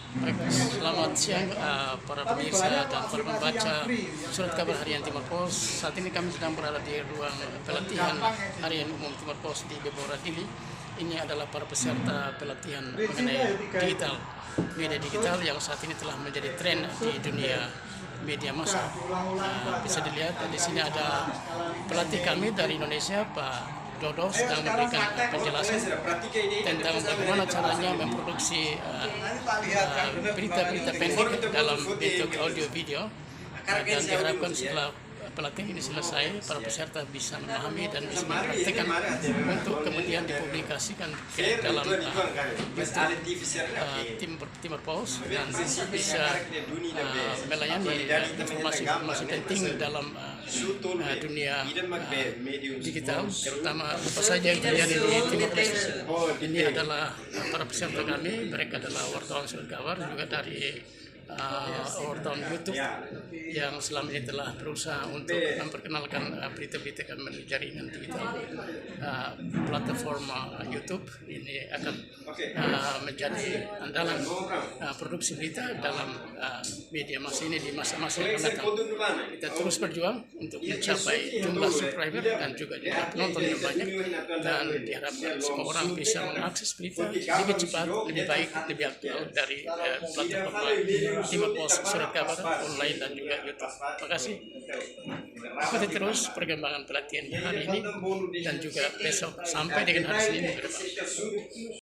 Baik, selamat siang para pemirsa dan para pembaca surat kabar harian Timor Pos. Saat ini kami sedang berada di ruang pelatihan harian umum Timor Pos di Bebora Dili. Ini adalah para peserta pelatihan mengenai digital, media digital yang saat ini telah menjadi tren di dunia media massa. Bisa dilihat di sini ada pelatih kami dari Indonesia, Pak Dodo, sedang memberikan penjelasan tentang bagaimana caranya memproduksi berita-berita pendek dalam bentuk audio video, dan diharapkan setelah pelatihan ini selesai para peserta bisa memahami dan bisa mempraktikkan untuk kemudian dipublikasikan ke dalam Timor Pos dan bisa melayani informasi-informasi penting dalam dunia digital, terutama apa saja yang terjadi di Timor Leste. Ini adalah para peserta kami, mereka adalah wartawan surat kabar juga dari wartawan YouTube yang selama ini telah berusaha untuk memperkenalkan berita-berita kami jaringan digital. Platform YouTube ini akan menjadi andalan produksi berita dalam media massa ini di masa-masa yang akan datang. Kita terus berjuang untuk mencapai jumlah subscriber dan juga jumlah penonton yang banyak, dan diharapkan semua orang bisa mengakses berita lebih cepat, lebih baik, lebih aktual dari platform Timor Pos surat kabar online dan juga YouTube. Terima kasih. Ikuti terus perkembangan pelatihan hari ini dan juga besok sampai dengan hari Senin ke depan.